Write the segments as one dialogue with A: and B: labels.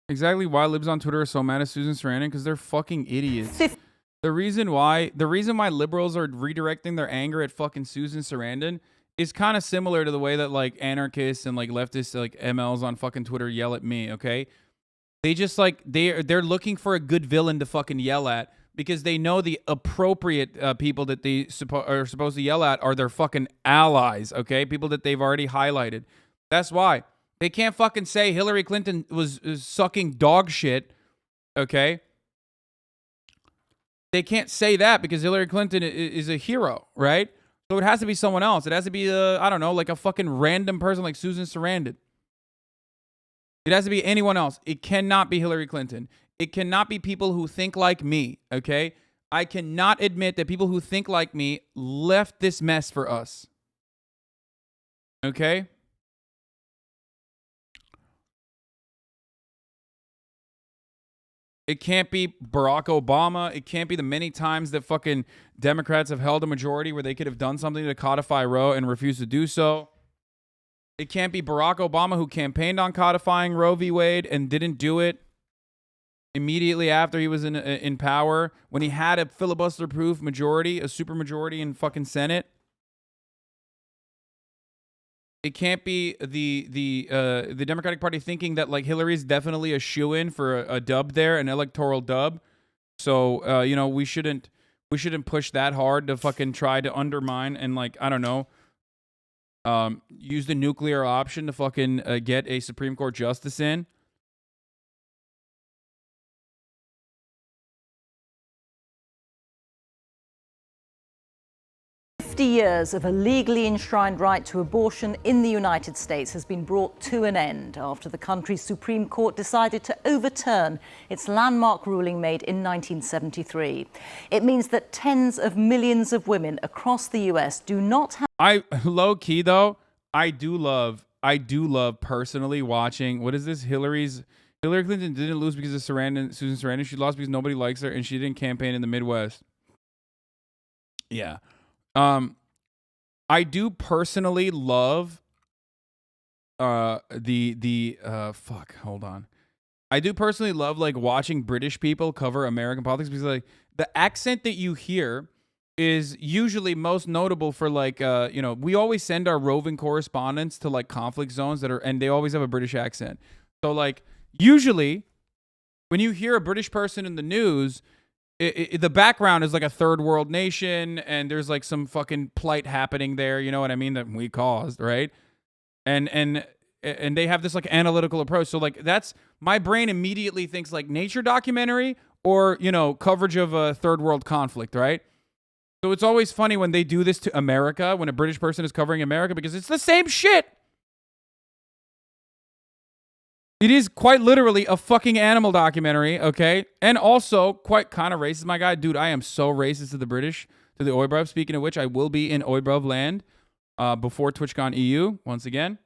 A: Exactly why libs on Twitter are so mad at Susan Sarandon, because they're fucking idiots. The reason why liberals are redirecting their anger at fucking Susan Sarandon is kind of similar to the way that like anarchists and like leftists like MLs on fucking Twitter yell at me, okay? They just like they're looking for a good villain to fucking yell at because they know the appropriate people that they are supposed to yell at are their fucking allies, okay? People that they've already highlighted. That's why they can't fucking say Hillary Clinton was sucking dog shit, okay? They can't say that because Hillary Clinton is a hero, right? So it has to be someone else. It has to be, I don't know, like a fucking random person like Susan Sarandon. It has to be anyone else. It cannot be Hillary Clinton. It cannot be people who think like me, okay? I cannot admit that people who think like me left this mess for us. Okay? It can't be Barack Obama. It can't be the many times that fucking Democrats have held a majority where they could have done something to codify Roe and refused to do so. It can't be Barack Obama who campaigned on codifying Roe v. Wade and didn't do it immediately after he was in power when he had a filibuster-proof majority, a supermajority in fucking Senate. It can't be the Democratic Party thinking that like Hillary's definitely a shoo-in for a dub there, an electoral dub. So you know, we shouldn't push that hard to fucking try to undermine and like I don't know, use the nuclear option to fucking get a Supreme Court justice in.
B: 50 years of a legally enshrined right to abortion in the United States has been brought to an end after the country's Supreme Court decided to overturn its landmark ruling made in 1973. It means that tens of millions of women across the US do not have...
A: Low key though, I do love personally watching, what is this? Hillary Clinton didn't lose because of Susan Sarandon. She lost because nobody likes her and she didn't campaign in the Midwest. Yeah. I do personally love I do personally love like watching British people cover American politics because like the accent that you hear is usually most notable for like you know, we always send our roving correspondents to like conflict zones and they always have a British accent. So like usually when you hear a British person in the news, the background is like a third world nation and there's like some fucking plight happening there, you know what I mean, that we caused, right? And they have this like analytical approach. So like that's, my brain immediately thinks like nature documentary or, you know, coverage of a third world conflict, right? So it's always funny when they do this to America, when a British person is covering America, because it's the same shit. It is quite literally a fucking animal documentary, okay? And also quite kind of racist, my guy. Dude, I am so racist to the British, to the Oibruv. Speaking of which, I will be in Oibruv land before TwitchCon EU, once again.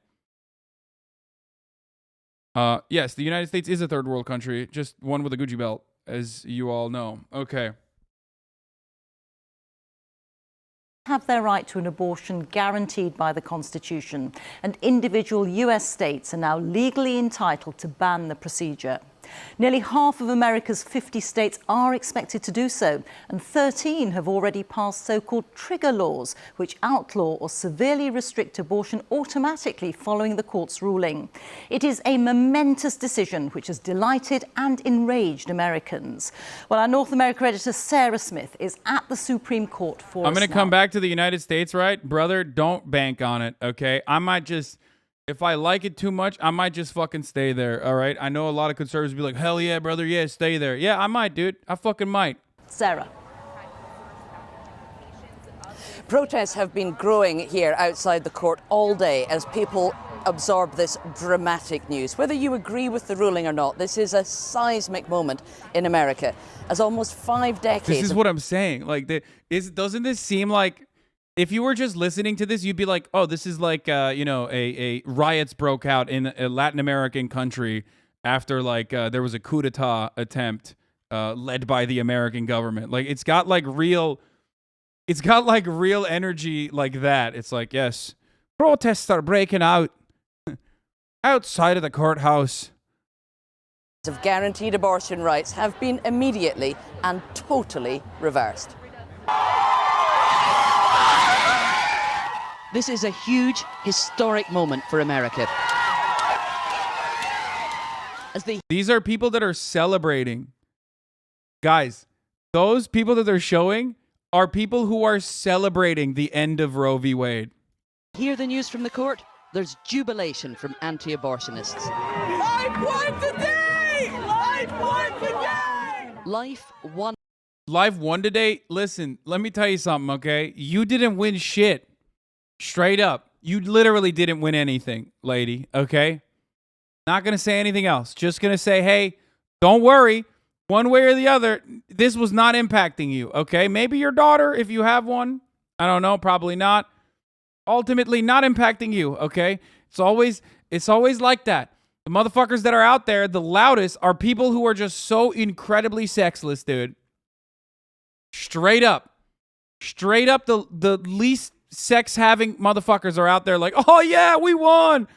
A: Yes, the United States is a third world country, just one with a Gucci belt, as you all know. Okay.
B: have their right to an abortion guaranteed by the Constitution, and individual US states are now legally entitled to ban the procedure. Nearly half of America's 50 states are expected to do so, and 13 have already passed so-called trigger laws, which outlaw or severely restrict abortion automatically following the court's ruling. It is a momentous decision which has delighted and enraged Americans. Well, our North America editor Sarah Smith is at the Supreme Court for
A: I'm going to come back to the United States, right? Brother, don't bank on it, okay? I might just... If I like it too much, I might just fucking stay there, all right? I know a lot of conservatives will be like, hell yeah, brother, yeah, stay there. Yeah, I might, dude. I fucking might.
B: Sarah.
C: Protests have been growing here outside the court all day as people absorb this dramatic news. Whether you agree with the ruling or not, this is a seismic moment in America. As almost 5 decades...
A: This is what I'm saying. Like, doesn't this seem like... If you were just listening to this, you'd be like, oh, this is like, you know, a riots broke out in a Latin American country after, like, there was a coup d'etat attempt led by the American government. Like, it's got real energy like that. It's like, yes, protests are breaking out outside of the courthouse.
C: of guaranteed abortion rights have been immediately and totally reversed. This is a huge, historic moment for America.
A: These are people that are celebrating. Guys, those people that they're showing are people who are celebrating the end of Roe v. Wade.
C: Hear the news from the court? There's jubilation from anti-abortionists. Life won today! Life won today! Life
A: won today? Listen, let me tell you something, okay? You didn't win shit. Straight up. You literally didn't win anything, lady, okay? Not going to say anything else. Just going to say, hey, don't worry. One way or the other, this was not impacting you, okay? Maybe your daughter, if you have one. I don't know. Probably not. Ultimately, not impacting you, okay? It's always like that. The motherfuckers that are out there, the loudest, are people who are just so incredibly sexless, dude. Straight up. Straight up, the least sex-having motherfuckers are out there like, oh, yeah, we won.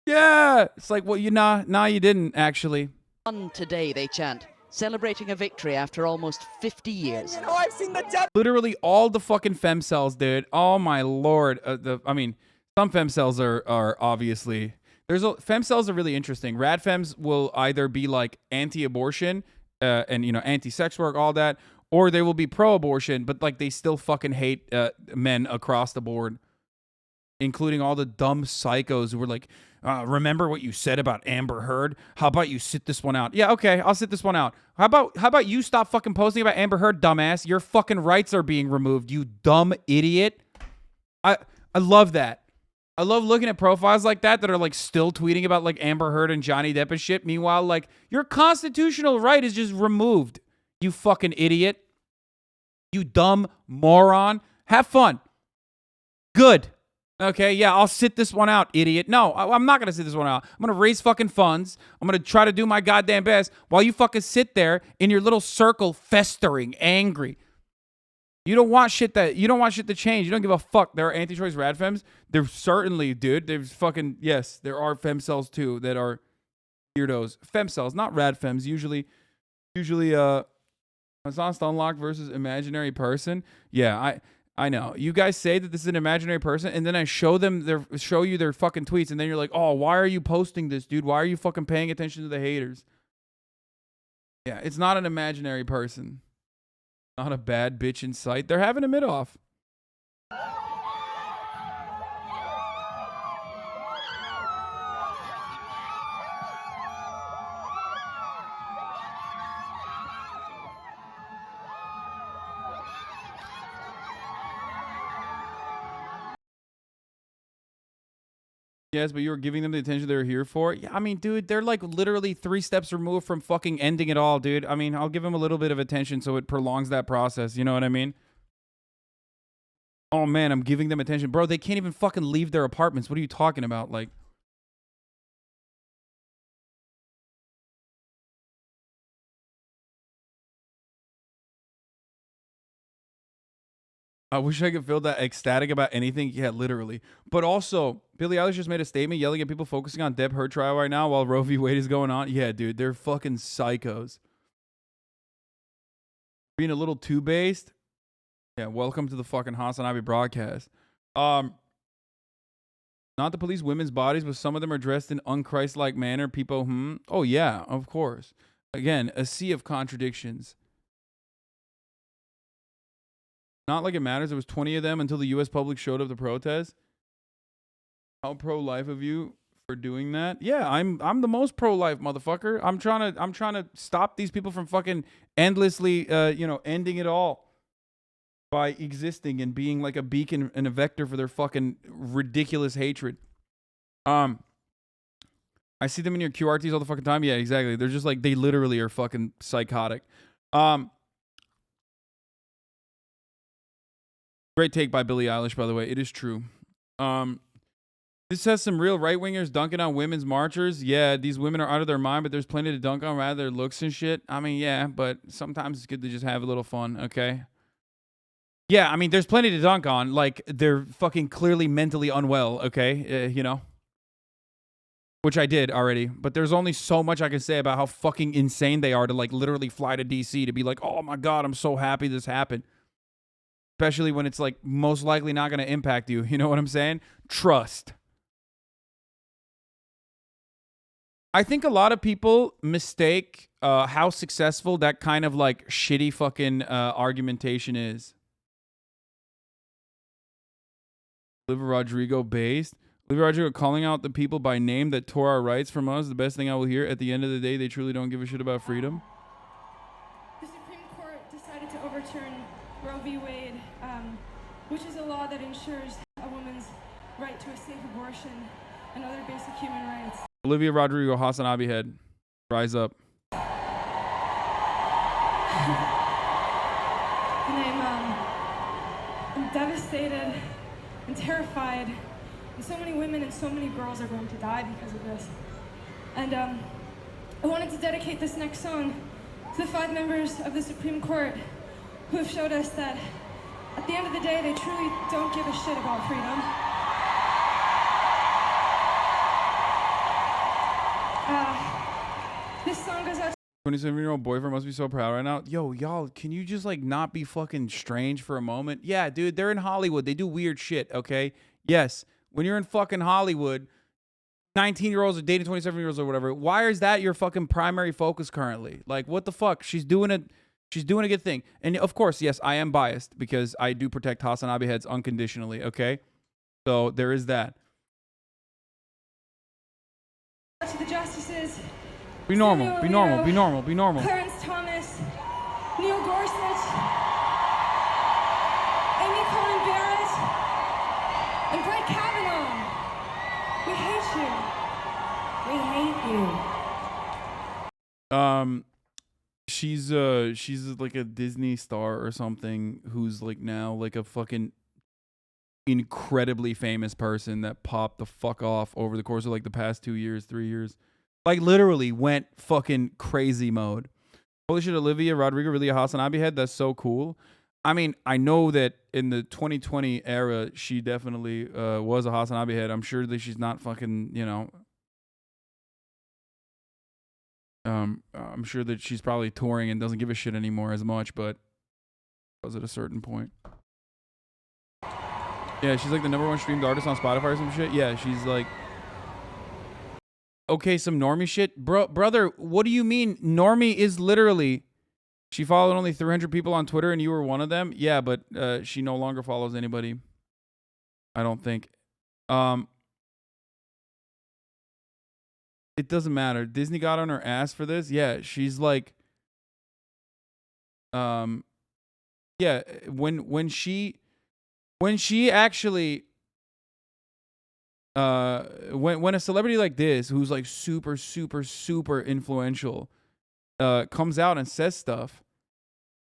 A: Yeah. It's like, well, you didn't, actually.
C: Won today, they chant, celebrating a victory after almost 50 years.
D: You know, I've seen the death.
A: Literally all the fucking femcells, dude. Oh, my Lord. Some femcells are obviously... femcells are really interesting. Rad fems will either be like anti-abortion and, anti-sex work, all that, or they will be pro-abortion, but like they still fucking hate men across the board, including all the dumb psychos who were like, remember what you said about Amber Heard? How about you sit this one out? Yeah, okay, I'll sit this one out. How about you stop fucking posting about Amber Heard, dumbass? Your fucking rights are being removed, you dumb idiot. I love that. I love looking at profiles like that are like still tweeting about like Amber Heard and Johnny Depp and shit. Meanwhile, like your constitutional right is just removed. You fucking idiot. You dumb moron. Have fun. Good. Okay, yeah, I'll sit this one out, idiot. No, I'm not going to sit this one out. I'm going to raise fucking funds. I'm going to try to do my goddamn best while you fucking sit there in your little circle festering, angry. You don't want shit to change. You don't give a fuck. There are anti-choice rad fems. There certainly, dude. There's fucking, yes, there are femcells too that are weirdos. Femcells, not rad fems. Usually, Hassan Unlocked versus imaginary person. Yeah, I know. You guys say that this is an imaginary person, and then I show you their fucking tweets, and then you're like, oh, why are you posting this, dude? Why are you fucking paying attention to the haters? Yeah, it's not an imaginary person. Not a bad bitch in sight. They're having a mid-off. Yes, but you were giving them the attention they were here for. Yeah, I mean, dude, they're like literally 3 steps removed from fucking ending it all, dude. I mean, I'll give them a little bit of attention so it prolongs that process. You know what I mean? Oh, man, I'm giving them attention. Bro, they can't even fucking leave their apartments. What are you talking about? Like... I wish I could feel that ecstatic about anything. Yeah, literally. But also, Billie Eilish just made a statement yelling at people focusing on Deb Heard trial right now while Roe v. Wade is going on. Yeah, dude, they're fucking psychos. Being a little too based. Yeah, welcome to the fucking Hasanabi broadcast. Not the police women's bodies, but some of them are dressed in unchristlike manner. People, Oh, yeah, of course. Again, a sea of contradictions. Not like it matters. There was 20 of them until the U.S. public showed up to protest. How pro-life of you for doing that? Yeah, I'm the most pro-life motherfucker. I'm trying to stop these people from fucking endlessly, ending it all by existing and being like a beacon and a vector for their fucking ridiculous hatred. I see them in your QRTs all the fucking time. Yeah, exactly. They're just like, they literally are fucking psychotic. Great take by Billie Eilish, by the way. It is true. This has some real right-wingers dunking on women's marchers. Yeah, these women are out of their mind, but there's plenty to dunk on, rather their looks and shit. I mean, yeah, but sometimes it's good to just have a little fun, okay? Yeah, I mean, there's plenty to dunk on. Like, they're fucking clearly mentally unwell, okay? which I did already, but there's only so much I can say about how fucking insane they are to like literally fly to DC to be like, oh my God, I'm so happy this happened. Especially when it's like most likely not going to impact you. You know what I'm saying? Trust. I think a lot of people mistake how successful that kind of like shitty fucking argumentation is. Olivia Rodrigo based. Olivia Rodrigo calling out the people by name that tore our rights from us. The best thing I will hear. At the end of the day, they truly don't give a shit about freedom.
D: The Supreme Court decided to overturn Roe v. Wade, which is a law that ensures a woman's right to a safe abortion and other basic human rights.
A: Olivia Rodrigo, Hasanabi head. Rise up.
D: And I'm devastated and terrified. And so many women and so many girls are going to die because of this. And I wanted to dedicate this next song to the 5 members of the Supreme Court who have showed us that at the end of the day, they truly don't give a shit about freedom. This song goes out to
A: 27-year-old boyfriend must be so proud right now. Yo, y'all, can you just like not be fucking strange for a moment? Yeah, dude, they're in Hollywood. They do weird shit, okay? Yes, when you're in fucking Hollywood, 19-year-olds are dating 27-year-olds or whatever. Why is that your fucking primary focus currently? Like, what the fuck? She's doing a good thing. And of course, yes, I am biased because I do protect Hasanabi heads unconditionally, okay? So there is that.
D: the justices.
A: Be normal, be normal, be normal, be normal.
D: Clarence Thomas, Neil Gorsuch, Amy Coney Barrett, and Brett Kavanaugh. We hate you. We hate you.
A: She's like a Disney star or something who's like now like a fucking incredibly famous person that popped the fuck off over the course of like the past 2 years, 3 years. Like literally went fucking crazy mode. Holy shit, Olivia Rodrigo really a Hasanabi head? That's so cool. I mean, I know that in the 2020 era, she definitely was a Hasanabi head. I'm sure that she's not fucking, you know. I'm sure that she's probably touring and doesn't give a shit anymore as much, but was at a certain point. Yeah, she's like the #1 streamed artist on Spotify or some shit. Yeah, she's like, okay, some normie shit. Brother, what do you mean? Normie is literally, she followed only 300 people on Twitter and you were one of them? Yeah, but she no longer follows anybody. I don't think. It doesn't matter. Disney got on her ass for this. Yeah, she's like, yeah, when she actually, when a celebrity like this, who's like super, super, super influential, comes out and says stuff,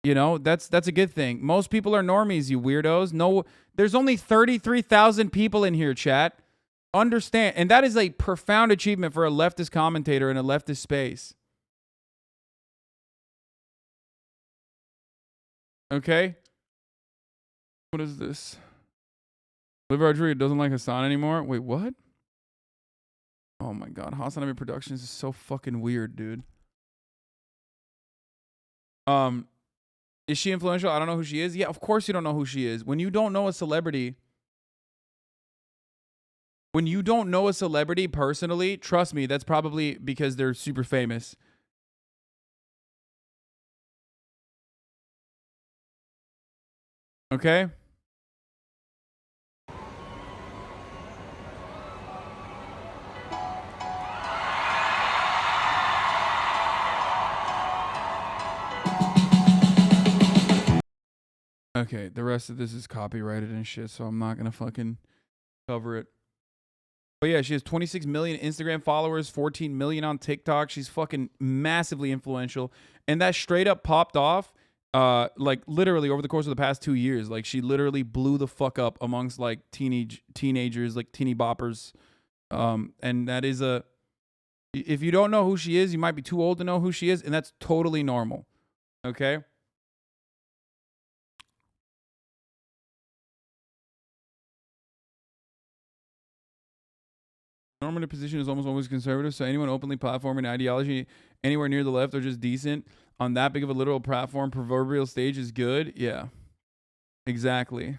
A: you know, that's a good thing. Most people are normies, you weirdos. No, there's only 33,000 people in here, chat. Understand, and that is a profound achievement for a leftist commentator in a leftist space. Okay? What is this? Olivia Rodrigo doesn't like Hassan anymore? Wait, what? Oh my god, Hasanabi Productions is so fucking weird, dude. Is she influential? I don't know who she is. Yeah, of course you don't know who she is. When you don't know a celebrity personally, trust me, that's probably because they're super famous. Okay? Okay, the rest of this is copyrighted and shit, so I'm not gonna fucking cover it. But yeah, she has 26 million Instagram followers, 14 million on TikTok. She's fucking massively influential. And that straight up popped off, like literally over the course of the past 2 years. Like she literally blew the fuck up amongst like teenagers, like teeny boppers. And that is if you don't know who she is, you might be too old to know who she is, and that's totally normal. Okay? normative position is almost always conservative, so anyone openly platforming ideology anywhere near the left or just decent on that big of a literal platform, proverbial stage is good. Yeah, exactly.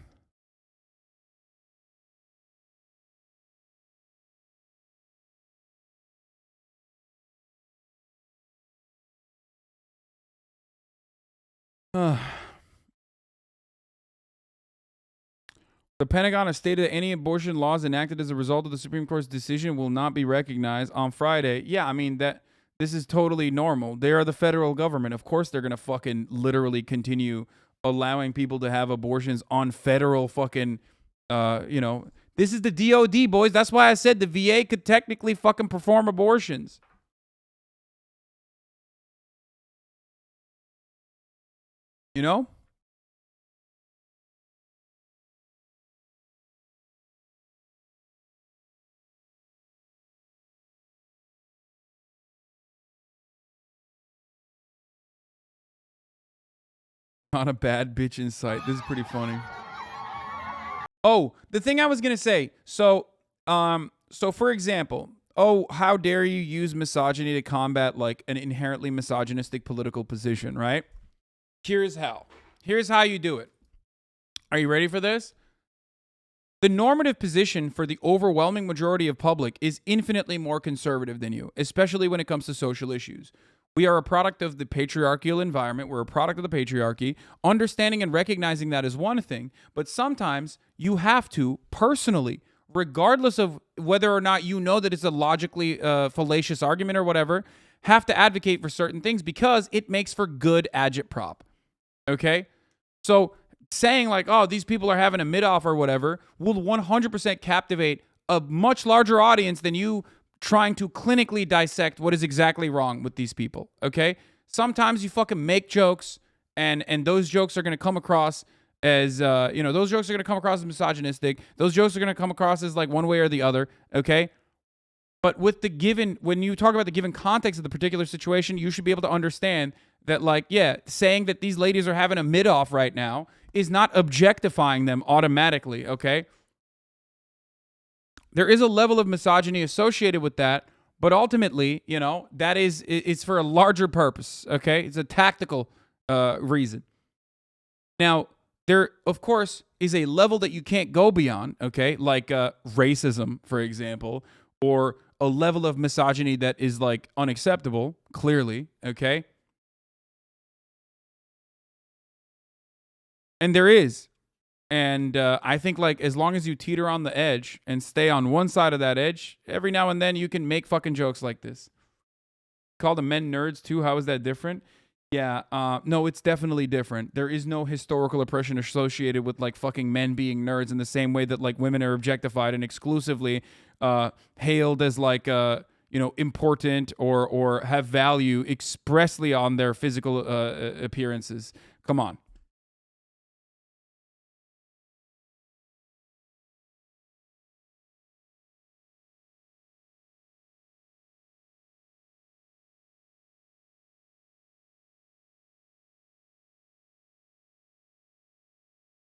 A: The Pentagon has stated that any abortion laws enacted as a result of the Supreme Court's decision will not be recognized on Friday. Yeah, I mean that this is totally normal. They are the federal government. Of course they're going to fucking literally continue allowing people to have abortions on federal fucking this is the DOD, boys. That's why I said the VA could technically fucking perform abortions. You know? Not a bad bitch in sight. This is pretty funny. Oh, the thing I was gonna say. So for example, oh, how dare you use misogyny to combat like an inherently misogynistic political position, right? Here's how. Here's how you do it. Are you ready for this? The normative position for the overwhelming majority of public is infinitely more conservative than you, especially when it comes to social issues. We are a product of the patriarchal environment. We're a product of the patriarchy. Understanding and recognizing that is one thing, but sometimes you have to personally, regardless of whether or not you know that it's a logically fallacious argument or whatever, have to advocate for certain things because it makes for good agitprop. Okay? So saying like, oh, these people are having a mid-off or whatever will 100% captivate a much larger audience than you trying to clinically dissect what is exactly wrong with these people, okay? Sometimes you fucking make jokes, and those jokes are going to come across as, those jokes are going to come across as misogynistic. Those jokes are going to come across as like one way or the other, okay? But with the given, when you talk about the given context of the particular situation, you should be able to understand that, like, yeah, saying that these ladies are having a mid-off right now is not objectifying them automatically, okay? There is a level of misogyny associated with that, but ultimately, that is, it's for a larger purpose, okay? It's a tactical reason. Now, there, of course, is a level that you can't go beyond, okay? Like racism, for example, or a level of misogyny that is, like, unacceptable, clearly, okay? And there is. And I think, like, as long as you teeter on the edge and stay on one side of that edge, every now and then you can make fucking jokes like this. Call the men nerds too. How is that different? Yeah, no, it's definitely different. There is no historical oppression associated with like fucking men being nerds in the same way that like women are objectified and exclusively hailed as like important or have value expressly on their physical appearances. Come on.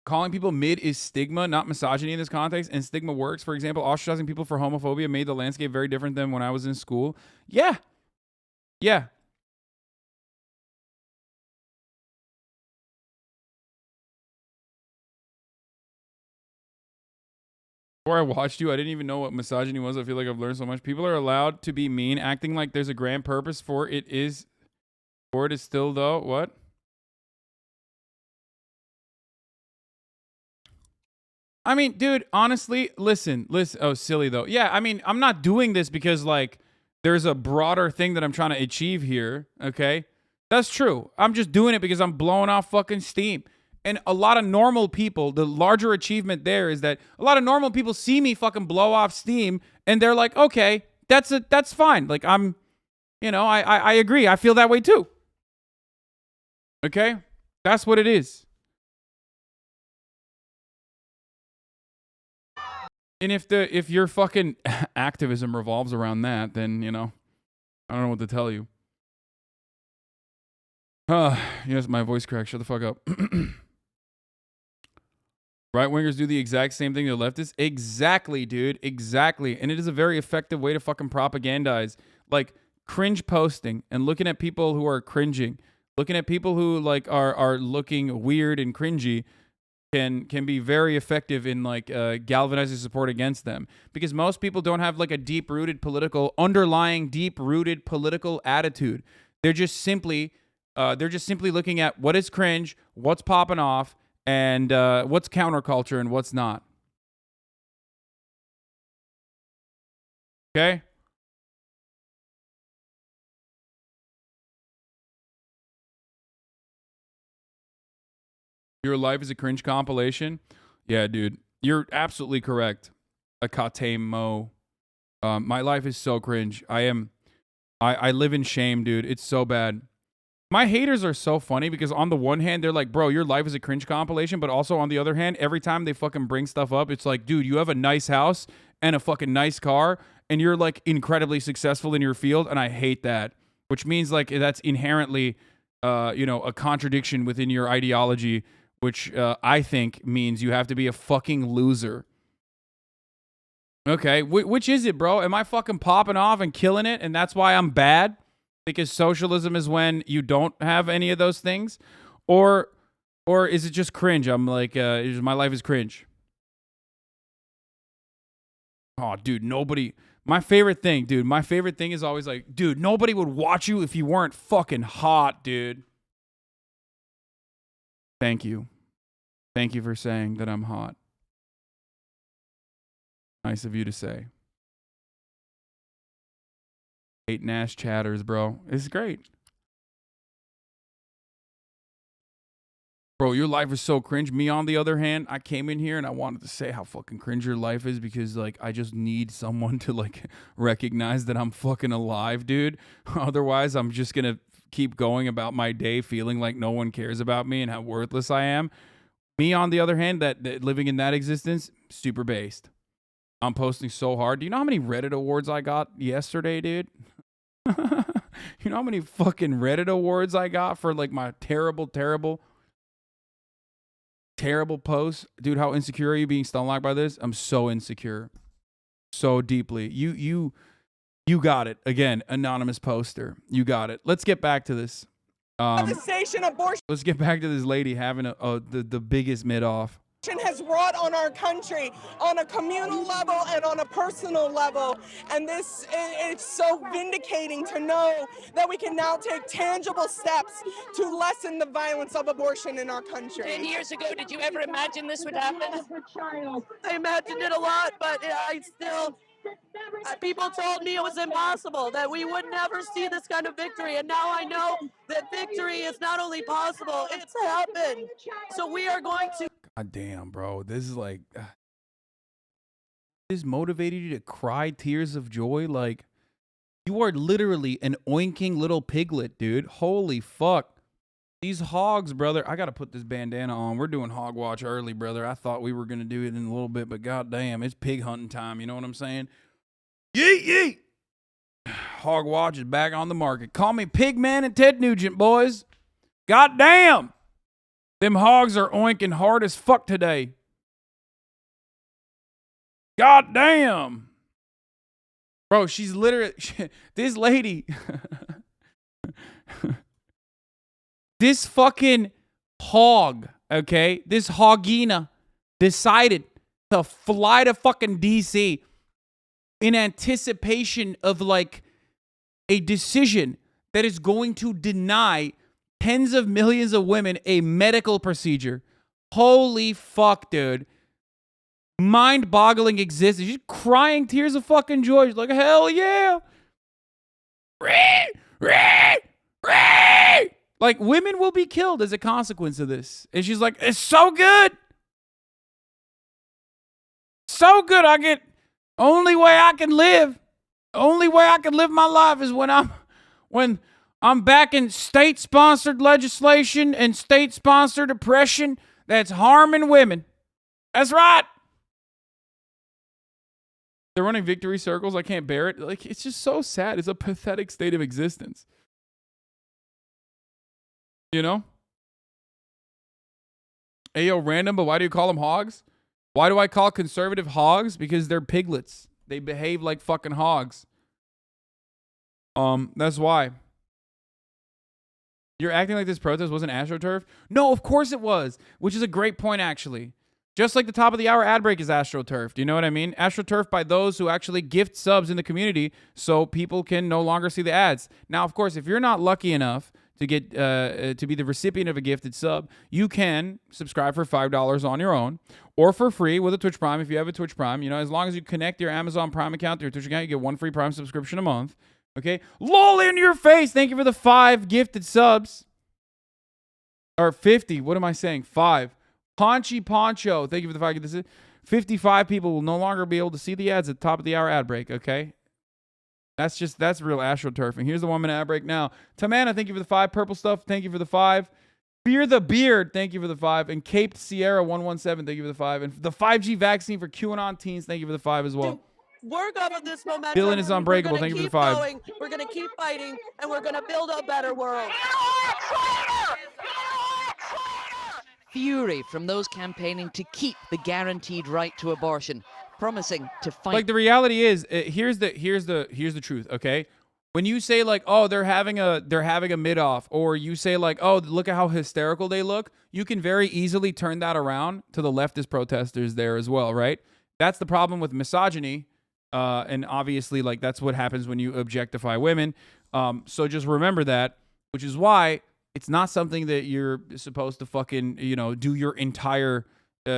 A: Calling people mid is stigma, not misogyny in this context, and stigma works. For example, ostracizing people for homophobia made the landscape very different than when I was in school. Yeah. Yeah. Before I watched you, I didn't even know what misogyny was. I feel like I've learned so much. People are allowed to be mean, acting like there's a grand purpose for it is still though. What? I mean, dude, honestly, listen. Oh, silly though. Yeah, I mean, I'm not doing this because like there's a broader thing that I'm trying to achieve here. Okay, that's true. I'm just doing it because I'm blowing off fucking steam. And a lot of normal people, the larger achievement there is that a lot of normal people see me fucking blow off steam, and they're like, okay, that's fine. Like I'm, I agree. I feel that way too. Okay, that's what it is. And if your fucking activism revolves around that, then, I don't know what to tell you. Yes, my voice cracked. Shut the fuck up. Right wingers do the exact same thing to leftists. Exactly, dude. Exactly. And it is a very effective way to fucking propagandize. Like cringe posting and looking at people who are cringing, looking at people who like are looking weird and cringy can be very effective in like galvanizing support against them, because most people don't have like a deep-rooted political attitude. They're just simply looking at what is cringe, what's popping off, and what's counterculture and what's not. Okay? Your life is a cringe compilation? Yeah, dude. You're absolutely correct. Akate Mo. My life is so cringe. I live in shame, dude. It's so bad. My haters are so funny because on the one hand, they're like, bro, your life is a cringe compilation. But also on the other hand, every time they fucking bring stuff up, it's like, dude, you have a nice house and a fucking nice car and you're like incredibly successful in your field. And I hate that, which means like that's inherently, a contradiction within your ideology, which I think means you have to be a fucking loser. Okay, which is it, bro? Am I fucking popping off and killing it and that's why I'm bad? Because socialism is when you don't have any of those things? Or is it just cringe? I'm like, my life is cringe. Oh, dude, my favorite thing is always like, dude, nobody would watch you if you weren't fucking hot, dude. Thank you. Thank you for saying that I'm hot. Nice of you to say. Hate Nash chatters, bro. It's great. Bro, your life is so cringe. Me, on the other hand, I came in here and I wanted to say how fucking cringe your life is because, like, I just need someone to, like, recognize that I'm fucking alive, dude. Otherwise, I'm just gonna keep going about my day feeling like no one cares about me and how worthless I am. Me, on the other hand, that living in that existence, super based. I'm posting so hard. Do you know how many Reddit awards I got yesterday, dude? You know how many fucking Reddit awards I got for like my terrible posts? Dude, how insecure are you being stunlocked by this? I'm so insecure. So deeply. You got it. Again, anonymous poster. You got it. Let's get back to this. Let's get back to this lady having the biggest mid-off.
E: Has wrought on our country on a communal level and on a personal level, and this it's so vindicating to know that we can now take tangible steps to lessen the violence of abortion in our country.
C: 10 years ago, did you ever imagine this would happen? I imagined it a lot, but I still... people told me it was impossible, that we would never see this kind of victory, and now I know that victory is not only possible, it's happened. So we are going to...
A: God damn, bro. This is like... this motivated you to cry tears of joy? Like, you are literally an oinking little piglet, dude. Holy fuck. These hogs, brother. I gotta put this bandana on. We're doing hog watch early, brother. I thought we were gonna do it in a little bit, but goddamn, it's pig hunting time. You know what I'm saying? Yeet, yeet. Hog watch is back on the market. Call me Pigman and Ted Nugent, boys. Goddamn. Them hogs are oinking hard as fuck today. God damn. Bro, she's literally... this lady... this fucking hog, okay? This hoggina decided to fly to fucking D.C. in anticipation of, like, a decision that is going to deny tens of millions of women a medical procedure. Holy fuck, dude. Mind-boggling existence. She's crying tears of fucking joy. She's like, hell yeah. Like, women will be killed as a consequence of this. And she's like, it's so good. So good. Only way I can live my life is when I'm backing state-sponsored legislation and state-sponsored oppression that's harming women. That's right. They're running victory circles. I can't bear it. Like, it's just so sad. It's a pathetic state of existence. You know? Ayo, random, but why do you call them hogs? Why do I call conservative hogs? Because they're piglets. They behave like fucking hogs. That's why. You're acting like this protest wasn't AstroTurf? No, of course it was, which is a great point, actually. Just like the top of the hour ad break is AstroTurf. Do you know what I mean? AstroTurf by those who actually gift subs in the community so people can no longer see the ads. Now, of course, if you're not lucky enough to get to be the recipient of a gifted sub, you can subscribe for $5 on your own or for free with a Twitch Prime if you have a Twitch Prime. You know, as long as you connect your Amazon Prime account to your Twitch account, you get one free Prime subscription a month. Okay? LOL in your face. Thank you for the 5 gifted subs. Or 50. What am I saying? 5. Paunchy Poncho. Thank you for the 5. This is 55 people will no longer be able to see the ads at the top of the hour ad break. Okay? That's real AstroTurf. And here's the 1 minute ad break now. Tamana, thank you for the 5. Purple Stuff, thank you for the 5. Fear the Beard, thank you for the 5. And Caped Sierra 117, thank you for the 5. And the 5G vaccine for QAnon teens, thank you for the 5 as well.
F: Work off of this momentum.
A: Dylan is unbreakable. Thank you for the 5.
F: Going. We're going to keep fighting, and we're going to build a better world.
C: Fury from those campaigning to keep the guaranteed right to abortion, promising to fight.
A: Like, the reality is, here's the truth. Okay, when you say like, oh, they're having a mid-off, or you say like, oh, look at how hysterical they look, you can very easily turn that around to the leftist protesters there as well, right? That's the problem with misogyny. And obviously, like, that's what happens when you objectify women. So just remember that, which is why it's not something that you're supposed to fucking, do your entire,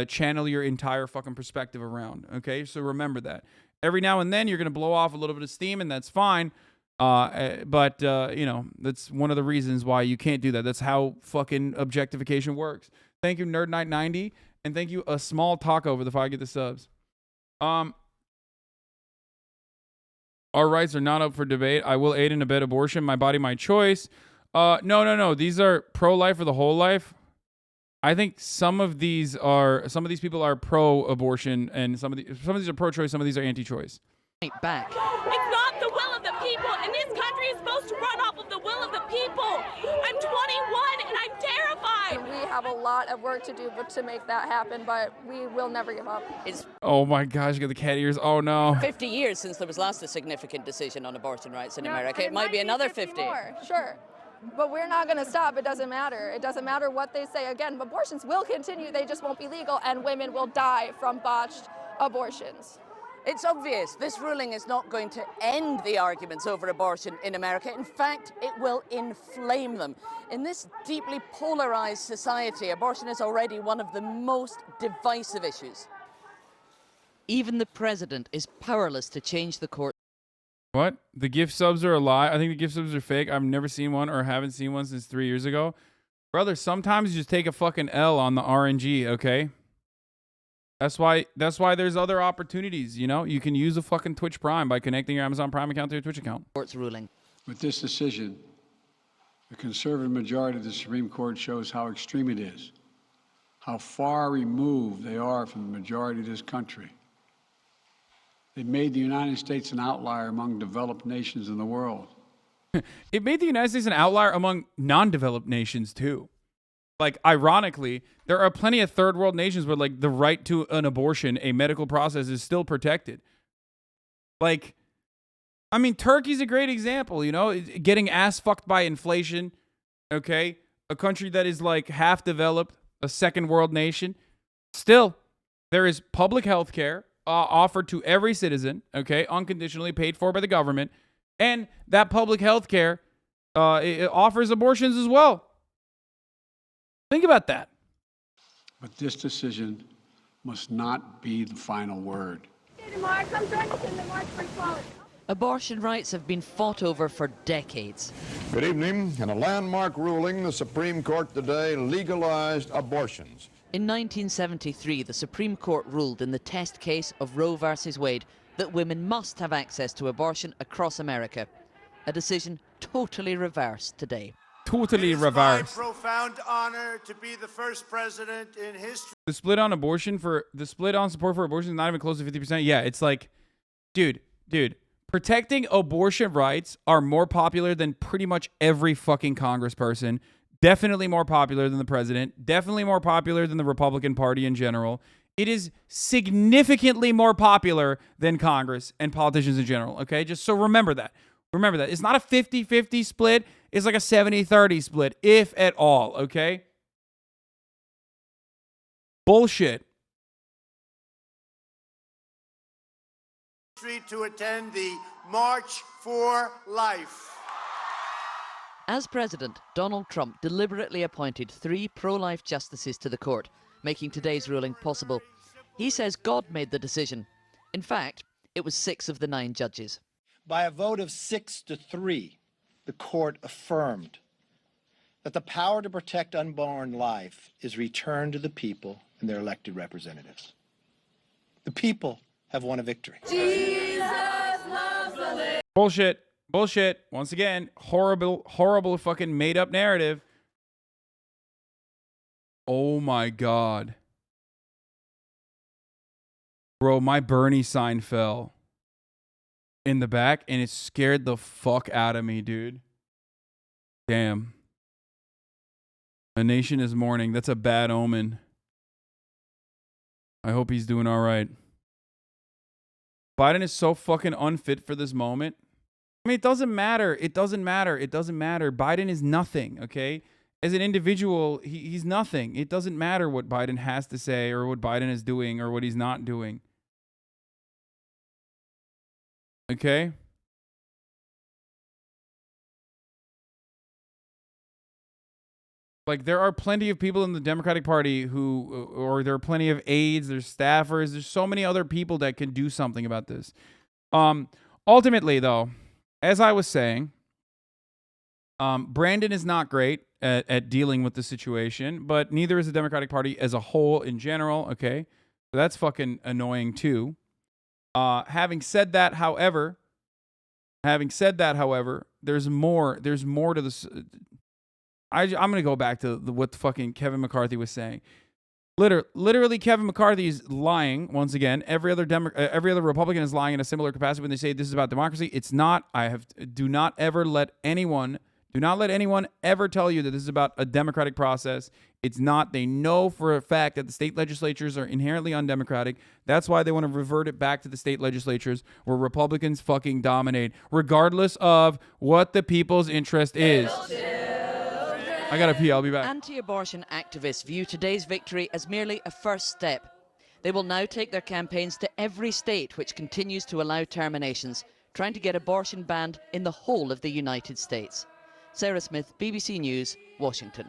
A: channel your entire fucking perspective around. Okay, so remember that. Every now and then you're gonna blow off a little bit of steam, and that's fine. But that's one of the reasons why you can't do that. That's how fucking objectification works. Thank you, Nerd Knight 90, and thank you, a small taco for the 5 get the subs. Our rights are not up for debate. I will aid and abet abortion. My body, my choice. No. These are pro-life or the whole life. I think some of these people are pro-abortion, and some of these are pro-choice. Some of these are anti-choice.
C: Back.
G: It's not the will of the people, and this country is supposed to run off of the will of the people. I'm 21 and I'm terrified.
H: We have a lot of work to do to make that happen, but we will never give up.
C: It's
A: Oh my gosh, you got the cat ears. Oh no.
C: 50 years since there was last a significant decision on abortion rights in
H: No,
C: America.
H: and
C: It might be another 50.
H: more, sure. But we're not going to stop. It doesn't matter. It doesn't matter what they say. Again, abortions will continue. They just won't be legal, and women will die from botched abortions.
C: It's obvious this ruling is not going to end the arguments over abortion in America. In fact, it will inflame them. In this deeply polarized society, abortion is already one of the most divisive issues. Even the president is powerless to change the court.
A: What? The gift subs are a lie? I think the gift subs are fake. I've never seen one or haven't seen one since 3 years ago. Brother, sometimes you just take a fucking L on the RNG, okay? That's why there's other opportunities, You can use a fucking Twitch Prime by connecting your Amazon Prime account to your Twitch account.
C: Court's ruling.
I: With this decision, the conservative majority of the Supreme Court shows how extreme it is, how far removed they are from the majority of this country. They made the United States an outlier among developed nations in the world.
A: It made the United States an outlier among non-developed nations, too. Like, ironically, there are plenty of third world nations where, like, the right to an abortion, a medical process, is still protected. Like, I mean, Turkey's a great example, getting ass fucked by inflation, okay? A country that is, like, half developed, a second world nation. Still, there is public health care offered to every citizen, okay, unconditionally paid for by the government. And that public health care it offers abortions as well. Think about that.
I: But this decision must not be the final word.
C: Abortion rights have been fought over for decades.
J: Good evening. In a landmark ruling, the Supreme Court today legalized abortions.
C: In 1973, the Supreme Court ruled in the test case of Roe versus Wade that women must have access to abortion across America. A decision totally reversed today.
A: Totally reversed.
K: My profound honor to be the first president in history.
A: The split on support for abortion is not even close to 50%. Yeah, it's like, dude, protecting abortion rights are more popular than pretty much every fucking congressperson definitely more popular than the president, definitely more popular than the Republican Party in general. It is significantly more popular than Congress and politicians in general, okay? Just so remember that. Remember that. It's not a 50-50 split. It's like a 70-30 split, if at all, okay? Bullshit.
K: To attend the March for Life.
C: As president, Donald Trump deliberately appointed 3 pro-life justices to the court, making today's ruling possible. He says God made the decision. In fact, it was 6 of the 9 judges.
L: By a vote of 6-3, the court affirmed that the power to protect unborn life is returned to the people and their elected representatives. The people have won a victory.
G: Jesus loves the living.
A: Bullshit. Bullshit. Once again, horrible fucking made up narrative. Oh my God. Bro, my Bernie sign fell in the back and it scared the fuck out of me, dude. Damn. A nation is mourning. That's a bad omen. I hope he's doing all right. Biden is so fucking unfit for this moment. I mean, it doesn't matter. It doesn't matter. It doesn't matter. Biden is nothing, okay? As an individual, he's nothing. It doesn't matter what Biden has to say or what Biden is doing or what he's not doing. Okay? Like, there are plenty of people in the Democratic Party or there are plenty of aides, there's staffers, there's so many other people that can do something about this. Ultimately, though, as I was saying, Brandon is not great at dealing with the situation, but neither is the Democratic Party as a whole in general, okay? So that's fucking annoying, too. Having said that, however, there's more to this. I'm going to go back to what fucking Kevin McCarthy was saying. Literally, Kevin McCarthy is lying once again. Every other Republican is lying in a similar capacity when they say this is about democracy. It's not. Do not let anyone ever tell you that this is about a democratic process. It's not. They know for a fact that the state legislatures are inherently undemocratic. That's why they want to revert it back to the state legislatures where Republicans fucking dominate, regardless of what the people's interest is. I gotta pee, I'll be back.
C: Anti-abortion activists view today's victory as merely a first step. They will now take their campaigns to every state which continues to allow terminations, trying to get abortion banned in the whole of the United States. Sarah Smith, BBC News, Washington.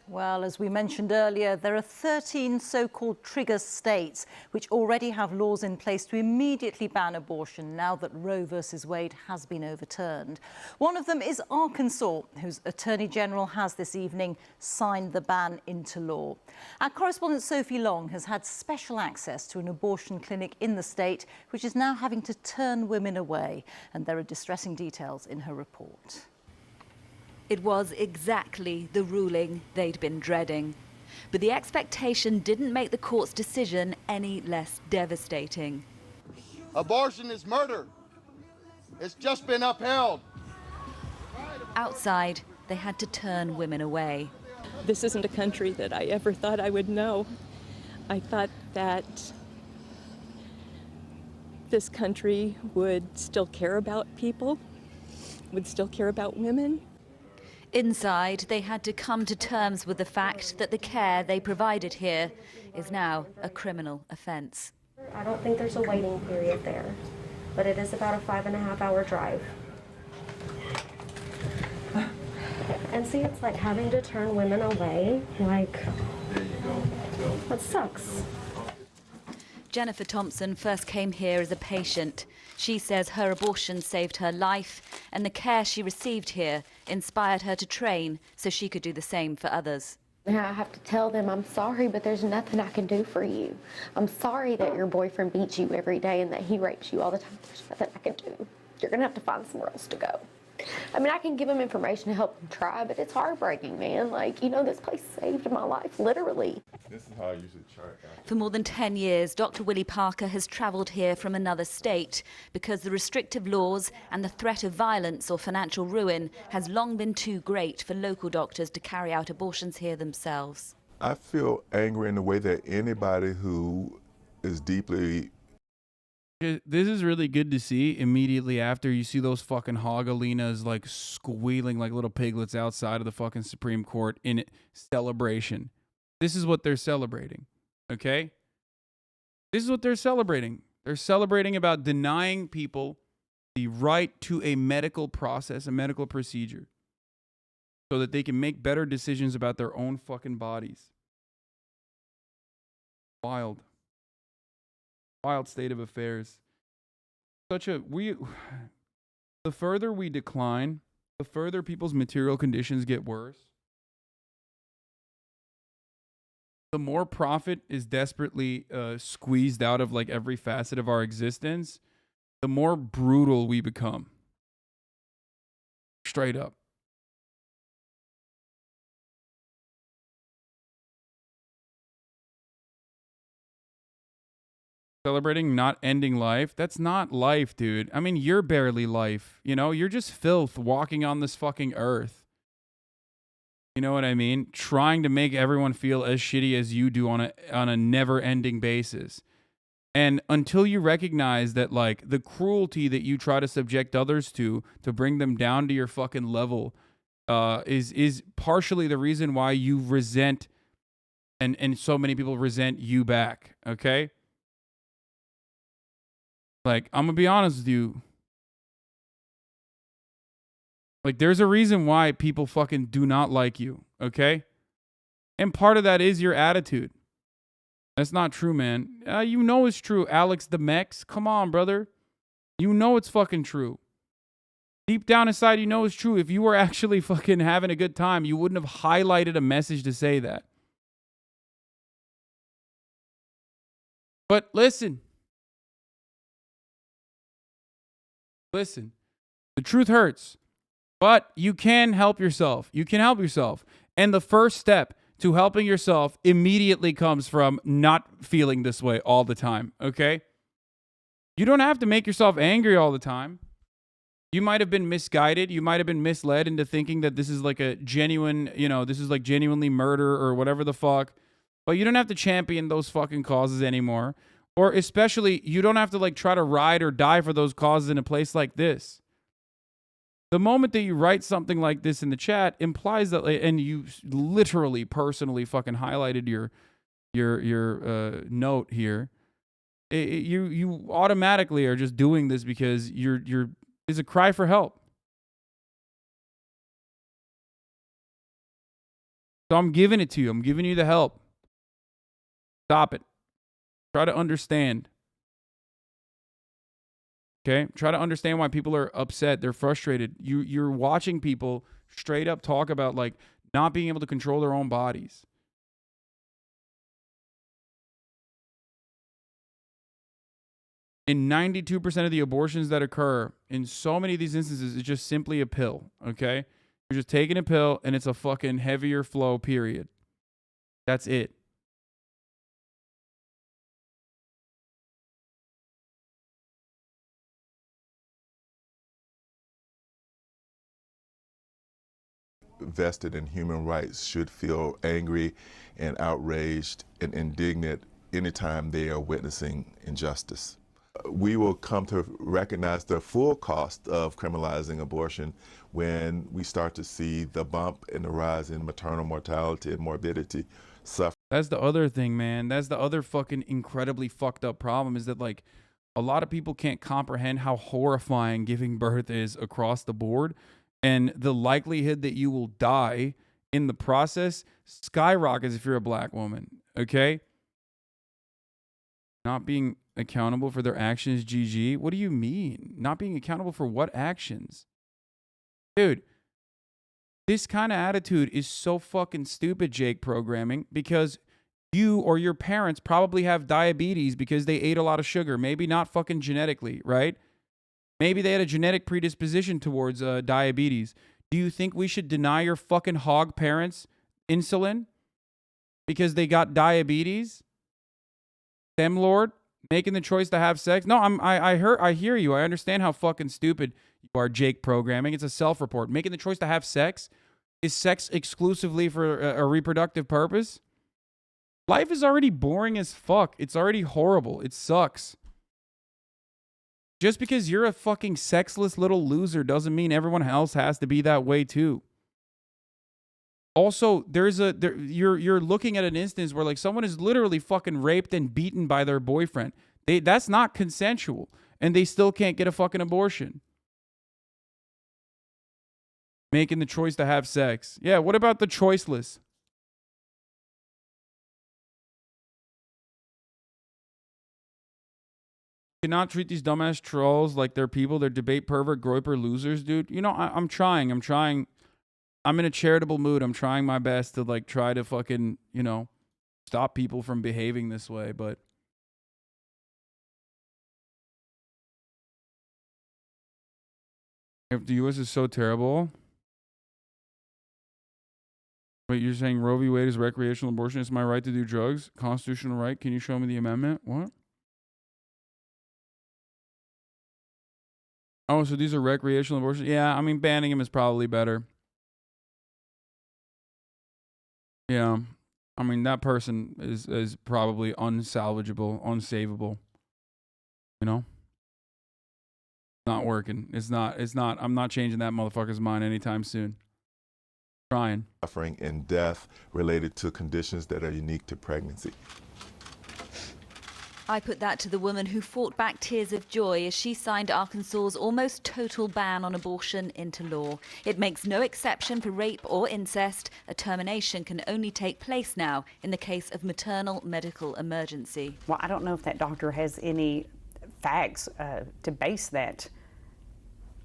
B: Well, as we mentioned earlier, there are 13 so-called trigger states which already have laws in place to immediately ban abortion now that Roe versus Wade has been overturned. One of them is Arkansas, whose Attorney General has this evening signed the ban into law. Our correspondent Sophie Long has had special access to an abortion clinic in the state, which is now having to turn women away. And there are distressing details in her report.
M: It was exactly the ruling they'd been dreading. But the expectation didn't make the court's decision any less devastating.
N: Abortion is murder. It's just been upheld.
M: Outside, they had to turn women away.
O: This isn't a country that I ever thought I would know. I thought that this country would still care about people, would still care about women.
M: Inside, they had to come to terms with the fact that the care they provided here is now a criminal offence.
P: I don't think there's a waiting period there, but it is about a 5.5-hour drive. And see, it's like having to turn women away, like, that sucks.
M: Jennifer Thompson first came here as a patient. She says her abortion saved her life, and the care she received here inspired her to train so she could do the same for others.
P: Now I have to tell them, I'm sorry, but there's nothing I can do for you. I'm sorry that your boyfriend beats you every day and that he rapes you all the time. There's nothing I can do. You're going to have to find somewhere else to go. I mean, I can give them information to help them try, but it's heartbreaking, man. Like, you know, this place saved my life, literally.
Q: This is how I usually chart out.
M: For more than 10 years, Dr. Willie Parker has travelled here from another state because the restrictive laws and the threat of violence or financial ruin has long been too great for local doctors to carry out abortions here themselves.
Q: I feel angry in the way that anybody who is deeply...
A: This is really good to see immediately after you see those fucking hogalinas like squealing like little piglets outside of the fucking Supreme Court in celebration. This is what they're celebrating, okay? This is what they're celebrating. They're celebrating about denying people the right to a medical process, a medical procedure, so that they can make better decisions about their own fucking bodies. Wild. Wild state of affairs. The further we decline, the further people's material conditions get worse, the more profit is desperately squeezed out of like every facet of our existence, the more brutal we become. Straight up. Celebrating not ending life. That's not life, dude. I mean, you're barely life. You know, you're just filth walking on this fucking earth. You know what I mean? Trying to make everyone feel as shitty as you do on a never-ending basis. And until you recognize that, like, the cruelty that you try to subject others to bring them down to your fucking level, is partially the reason why you resent and so many people resent you back. Okay? Like, I'm gonna be honest with you. Like, there's a reason why people fucking do not like you, okay? And part of that is your attitude. That's not true, man. You know it's true, Alex the Mex. Come on, brother. You know it's fucking true. Deep down inside, you know it's true. If you were actually fucking having a good time, you wouldn't have highlighted a message to say that. But listen. Listen. The truth hurts. But you can help yourself. You can help yourself. And the first step to helping yourself immediately comes from not feeling this way all the time, okay? You don't have to make yourself angry all the time. You might have been misguided. You might have been misled into thinking that this is like a genuine, you know, this is like genuinely murder or whatever the fuck. But you don't have to champion those fucking causes anymore. Or especially, you don't have to like try to ride or die for those causes in a place like this. The moment that you write something like this in the chat implies that, and you literally, personally fucking highlighted your note here. You automatically are just doing this because it's a cry for help. So I'm giving it to you. I'm giving you the help. Stop it. Try to understand. Okay? Try to understand why people are upset. They're frustrated. You're watching people straight up talk about like not being able to control their own bodies. In 92% of the abortions that occur, in so many of these instances, it's just simply a pill, okay? You're just taking a pill and it's a fucking heavier flow, period. That's it.
Q: Vested in human rights should feel angry and outraged and indignant anytime they are witnessing injustice. We will come to recognize the full cost of criminalizing abortion when we start to see the bump in the rise in maternal mortality and morbidity suffer.
A: That's the other thing, man. That's the other fucking incredibly fucked up problem is that like a lot of people can't comprehend how horrifying giving birth is across the board. And the likelihood that you will die in the process skyrockets if you're a black woman, okay? Not being accountable for their actions, GG? What do you mean? Not being accountable for what actions? Dude, this kind of attitude is so fucking stupid, Jake Programming, because you or your parents probably have diabetes because they ate a lot of sugar. Maybe not fucking genetically, right? Maybe they had a genetic predisposition towards diabetes. Do you think we should deny your fucking hog parents insulin because they got diabetes? Them Lord, making the choice to have sex? No, I hear you. I understand how fucking stupid you are, Jake programming. It's a self-report. Making the choice to have sex? Is sex exclusively for a reproductive purpose? Life is already boring as fuck. It's already horrible. It sucks. Just because you're a fucking sexless little loser doesn't mean everyone else has to be that way too. Also, you're looking at an instance where like someone is literally fucking raped and beaten by their boyfriend. That's not consensual, and they still can't get a fucking abortion. Making the choice to have sex. Yeah, what about the choiceless? Cannot treat these dumbass trolls like they're people. They're debate pervert, groiper losers, dude. You know, I'm trying. I'm in a charitable mood. I'm trying my best to like try to fucking, you know, stop people from behaving this way, but if the US is so terrible. Wait, you're saying Roe v. Wade is recreational abortion? It's my right to do drugs? Constitutional right? Can you show me the amendment? What? Oh, so these are recreational abortions? Yeah, I mean, banning them is probably better. Yeah. I mean, that person is probably unsalvageable, unsavable. You know? Not working. It's not. I'm not changing that motherfucker's mind anytime soon. Trying.
Q: Suffering and death related to conditions that are unique to pregnancy.
M: I put that to the woman who fought back tears of joy as she signed Arkansas's almost total ban on abortion into law. It makes no exception for rape or incest. A termination can only take place now in the case of maternal medical emergency.
R: Well, I don't know if that doctor has any facts to base that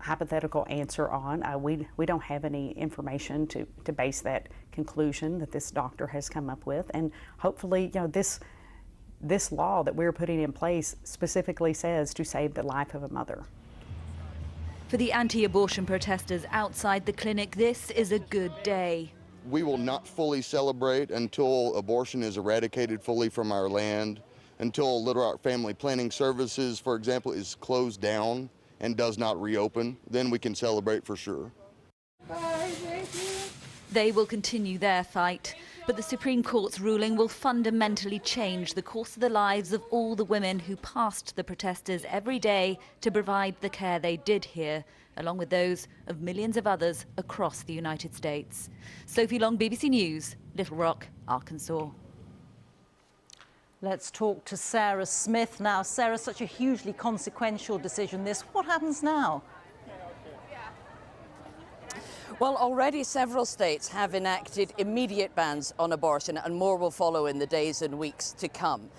R: hypothetical answer on. We don't have any information to base that conclusion that this doctor has come up with. And hopefully, you know, this law that we're putting in place specifically says to save the life of a mother.
M: For the anti-abortion protesters outside the clinic, this is a good day.
N: We will not fully celebrate until abortion is eradicated fully from our land, until Little Rock Family Planning Services, for example, is closed down and does not reopen. Then we can celebrate for sure.
M: They will continue their fight, but the Supreme Court's ruling will fundamentally change the course of the lives of all the women who passed the protesters every day to provide the care they did here, along with those of millions of others across the United States. Sophie Long, BBC News, Little Rock, Arkansas.
B: Let's talk to Sarah Smith now. Sarah, such a hugely consequential decision this. What happens now?
C: Well, already several states have enacted immediate bans on abortion, and more will follow in the days and weeks to come.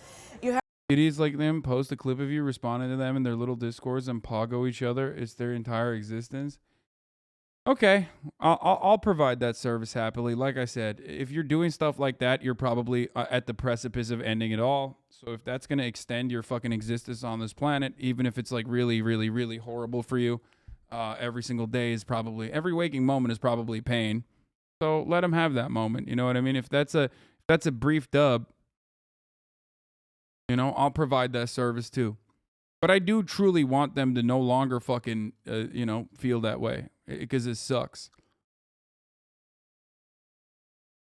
A: Idiots like them post a clip of you responding to them in their little discourse and pogo each other. It's their entire existence. Okay, I'll provide that service happily. Like I said, if you're doing stuff like that, you're probably at the precipice of ending it all. So if that's going to extend your fucking existence on this planet, even if it's like really, really, really horrible for you, every single day is probably, every waking moment is probably pain. So let them have that moment. You know what I mean? If that's a brief dub, you know, I'll provide that service too. But I do truly want them to no longer fucking, you know, feel that way, because it sucks.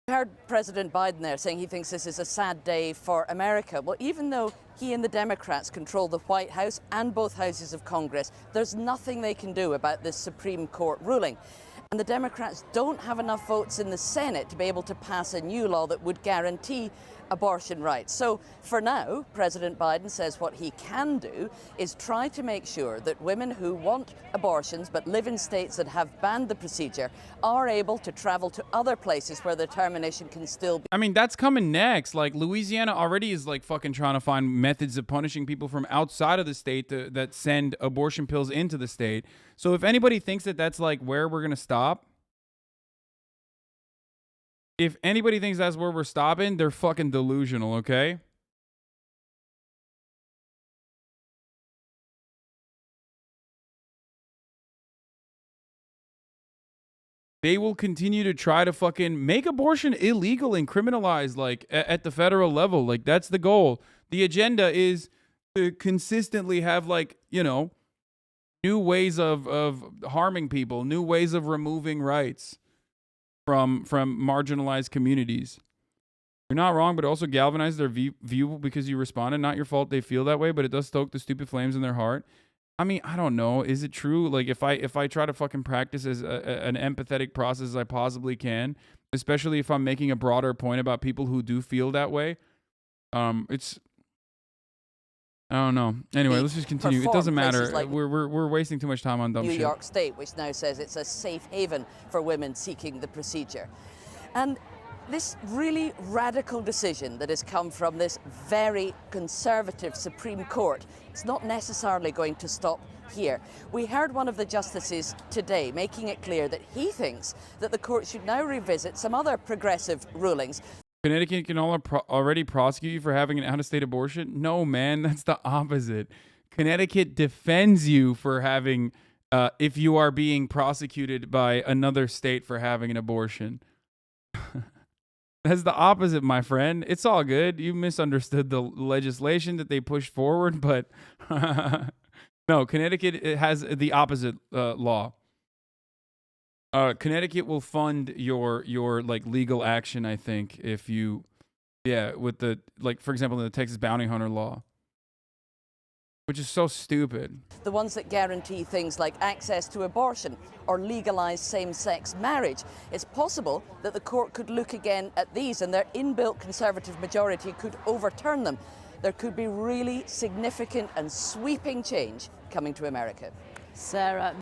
C: You heard President Biden there saying he thinks this is a sad day for America. Well, even though he and the Democrats control the White House and both houses of Congress, there's nothing they can do about this Supreme Court ruling. And the Democrats don't have enough votes in the Senate to be able to pass a new law that would guarantee abortion rights. So for now, President Biden says what he can do is try to make sure that women who want abortions but live in states that have banned the procedure are able to travel to other places where the termination can still be.
A: I mean, that's coming next. Like, Louisiana already is like fucking trying to find methods of punishing people from outside of the state that send abortion pills into the state. So if anybody thinks that that's like where we're going to stop, if anybody thinks that's where we're stopping, they're fucking delusional, okay? they will continue to try to fucking make abortion illegal and criminalized, like at the federal level. Like that's the goal. The agenda is to consistently have, like, you know, new ways of harming people, new ways of removing rights from marginalized communities. You're not wrong, but it also galvanizes their view because you responded. Not your fault they feel that way, but it does stoke the stupid flames in their heart. I mean, I don't know. Is it true? Like, if I try to fucking practice as an empathetic process as I possibly can, especially if I'm making a broader point about people who do feel that way, it's, I don't know. Anyway, let's just continue. It doesn't matter.
C: Like
A: we're wasting too much time on dumb shit.
C: New York State, which now says it's a safe haven for women seeking the procedure. And this really radical decision that has come from this very conservative Supreme Court, it's not necessarily going to stop here. We heard one of the justices today making it clear that he thinks that the court should now revisit some other progressive rulings.
A: Connecticut can already prosecute you for having an out-of-state abortion? No, man, that's the opposite. Connecticut defends you for having, if you are being prosecuted by another state for having an abortion. That's the opposite, my friend. It's all good. You misunderstood the legislation that they pushed forward, but no, Connecticut has the opposite law. Connecticut will fund your like legal action, I think, if you, with the, like, for example, in the Texas bounty hunter law, which is so stupid.
C: The ones that guarantee things like access to abortion or legalize same-sex marriage. It's possible that the court could look again at these and their inbuilt conservative majority could overturn them. There could be really significant and sweeping change coming to America.
B: Sarah.